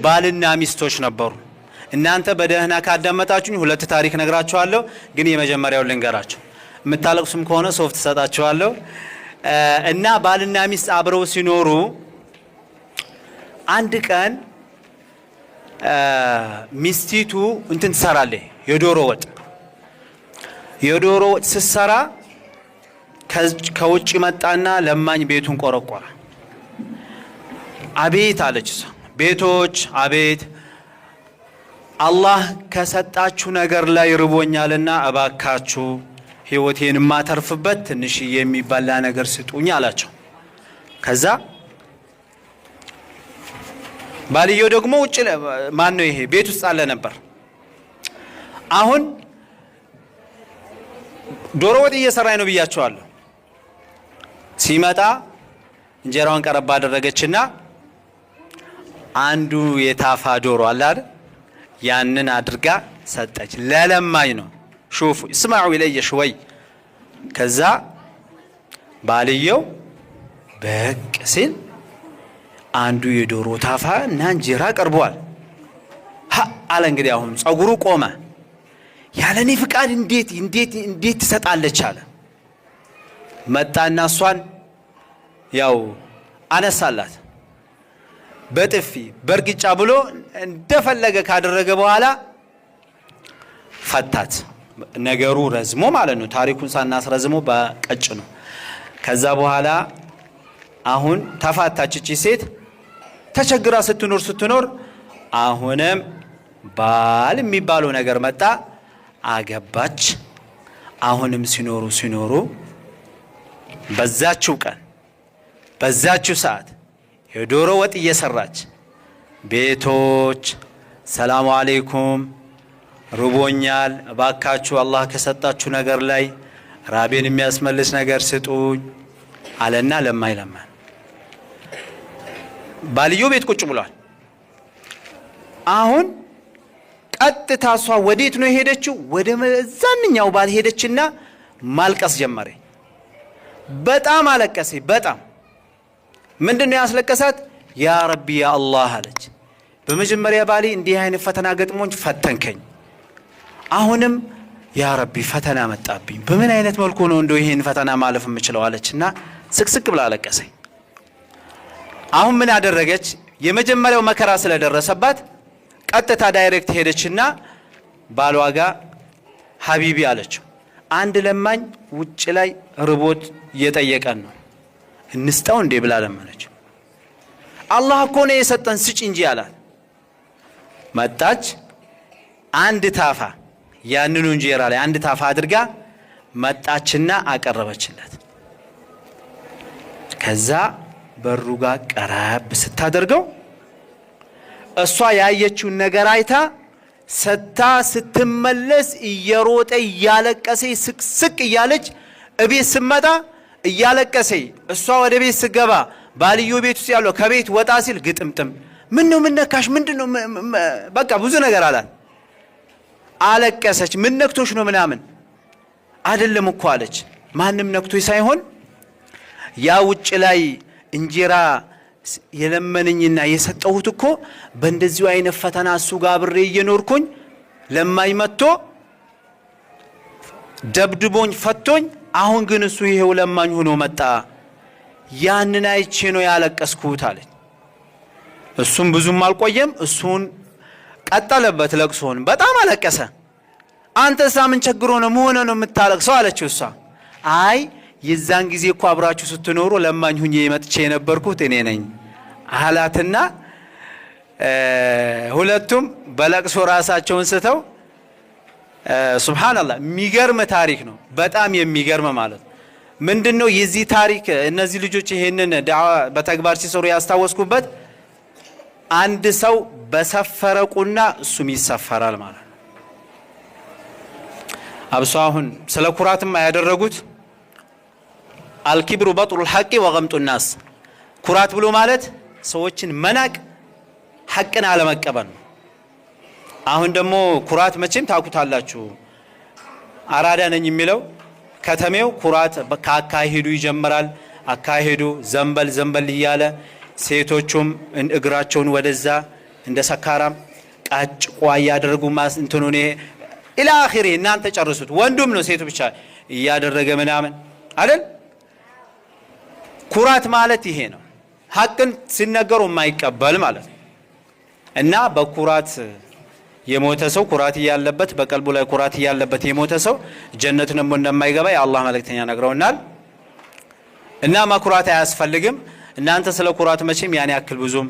ባልና ሚስቶች ነበሩ። እናንተ በደህና ካዳመጣችሁኝ ሁለት ታሪክ ነግራችኋለሁ፣ ግን የመጀመሪያው ልንገራችሁ። የምታለቅሱም ከሆነ ሶፍት ሰጣችኋለሁ። እና ባልና ሚስት አብረው ሲኖሩ አንድ ቀን ሚስቲቱ እንትን ትሰራለች፣ የዶሮ ወጥ ስትሰራ ከውጭ መጣና ለማኝ ቤቱን ቆረቆረ። አቤት አለች እሷ። ቤቶች አቤት፣ አላህ ከሰጣችሁ ነገር ላይ ርቦኛልና እባካችሁ ህይወቴን ማተርፍበት ትንሽ የሚበላ ነገር ስጡኝ አላቸው። ከዛ ባልየው ደግሞ ውጭ ማን ነው ይሄ ቤት ውስጥ አለ ነበር። አሁን ዶሮ ወጥ እየሰራኝ ነው ብያቸዋለሁ። ሲመጣ እንጀራውን ቀረባ አደረገችና አንዱ የታፋ ዶሮ አለ አይደል፣ ያንን አድርጋ ሰጠች። ለለማኝ ነው። ሹፉ እስማዑ ኢለየ ሽወይ። ከዛ ባልየው በቅ ሲል አንዱ የዶሮ ታፋ እና እንጀራ ቀርቧል። አለ እንግዲህ አሁን ጸጉሩ ቆመ። ያለኔ ፍቃድ እንዴት ትሰጣለች አለ። መጣና እሷን ያው አነሳላት በጥፊ በርግጫ ብሎ እንደፈለገ ካደረገ በኋላ ፈታት። ነገሩ ረዝሞ ማለት ነው፣ ታሪኩን ሳናስረዝሞ በቀጭ ነው። ከዛ በኋላ አሁን ተፋታች። እቺ ሴት ተቸግራ ስትኖር አሁንም ባል የሚባለው ነገር መጣ፣ አገባች። አሁንም ሲኖሩ በዛችው ቀን በዛችው ሰዓት የዶሮ ወጥ እየሰራች ቤቶች ሰላሙ አለይኩም ርቦኛል፣ እባካችሁ አላህ ከሰጣችሁ ነገር ላይ ራቤን የሚያስመልስ ነገር ስጡኝ አለና ለማኝ ባልዮ ቤት ቁጭ ብሏል። አሁን ቀጥታ እሷ ወዴት ነው የሄደችው? ወደ መዛንኛው ባል ሄደችና ማልቀስ ጀመረ። በጣም አለቀሰ። በጣም ምንድነው ያስለቀሳት? ያ ረቢ ያ አላህ አለች። በመጀመሪያ ባሌ እንዲህ አይነት ፈተና ገጥሞኝ ፈተንከኝ፣ አሁንም ያ ረቢ ፈተና መጣብኝ። በምን አይነት መልኩ ነው እንደው ይሄን ፈተና ማለፍ የምችለው አለችና ስቅስቅ ብላ አለቀሰ። አሁን ምን አደረገች? የመጀመሪያው መከራ ስለደረሰባት ቀጥታ ዳይሬክት ሄደችና ባሏ ጋር ሀቢቢ አለችው፣ አንድ ለማኝ ውጭ ላይ ርቦት እየጠየቀን ነው፣ እንስጠው እንዴ ብላ ለመነችው። አላህ እኮ ነው የሰጠን ስጭ እንጂ አላት። መጣች፣ አንድ ታፋ ያንኑ እንጀራ ላይ አንድ ታፋ አድርጋ መጣችና አቀረበችለት። ከዛ በሩ ጋር ቀረብ ስታደርገው እሷ ያየችውን ነገር አይታ ሰታ ስትመለስ እየሮጠ እያለቀሰ ስቅስቅ እያለች እቤት ስመጣ እያለቀሰ እሷ ወደ ቤት ስገባ ባልዮ ቤት ውስጥ ያለው ከቤት ወጣ ሲል ግጥምጥም ምን ነው ምን ነካሽ ምንድነው በቃ ብዙ ነገር አላት። አለቀሰች። ምን ነክቶሽ ነው ምናምን አይደለም እኮ አለች። ማንም ነክቶሽ ሳይሆን ያ ውጭ ላይ እንጀራ የለመነኝና የሰጠሁት እኮ በእንደዚሁ አይነት ፈተና እሱ ጋር አብሬ እየኖርኩኝ ለማኝ መጥቶ ደብድቦኝ ፈቶኝ፣ አሁን ግን እሱ ይሄው ለማኝ ሆኖ መጣ፣ ያንን አይቼ ነው ያለቀስኩት አለች። እሱም ብዙም አልቆየም፣ እሱን ቀጠለበት ለቅሶን። በጣም አለቀሰ። አንተስ ምን ቸግሮ ነው ምን ነው የምታለቅሰው አለችው። እሷ አይ የዛን ጊዜ እኮ አብራችሁ ስትኖሩ ለማኝ ሁኜ መጥቼ የነበርኩት እኔ ነኝ አላትና ሁለቱም በለቅሶ ራሳቸውን ስተው ሱብሃንአላህ። የሚገርም ታሪክ ነው፣ በጣም የሚገርም ማለት ምንድነው የዚህ ታሪክ እነዚህ ልጆች ይሄንን ዳዋ በተግባር ሲሰሩ ያስታወስኩበት አንድ ሰው በሰፈረቁና እሱም ይሰፈራል ማለት ነው። አብሶ አሁን ስለ ኩራትም ያደረጉት አልኪብሩ በጥሩል ሐቂ ወገምጡ ናስ። ኩራት ብሎ ማለት ሰዎችን መናቅ ሐቅን አለመቀበል ነው። አሁን ደግሞ ኩራት መቼም ታውቁታላችሁ። አራዳ ነኝ የሚለው ከተሜው ኩራት ከአካሄዱ ይጀምራል። አካሄዱ ዘንበል እያለ ሴቶቹም እግራቸውን ወደዛ እንደ ሰካራም ቃጭቋ ያደረጉ ማስ እንትኑኔ ኢላ አኺሪ እናንተ ጨርሱት። ወንዱም ነው ሴቱ ብቻ ያደረገ ምናምን አይደል? ኩራት ማለት ይሄ ነው። ሐቅን ሲነገሩ የማይቀበል ማለት ነው። እና በኩራት የሞተ ሰው ኩራት ያለበት በቀልቡ ላይ ኩራት ያለበት የሞተ ሰው ጀነትን እንደማይገባ የአላህ መልእክተኛ ነግረውናል። እና መኩራት አያስፈልግም። እናንተ ስለ ኩራት መቼም ያን ያክል ብዙም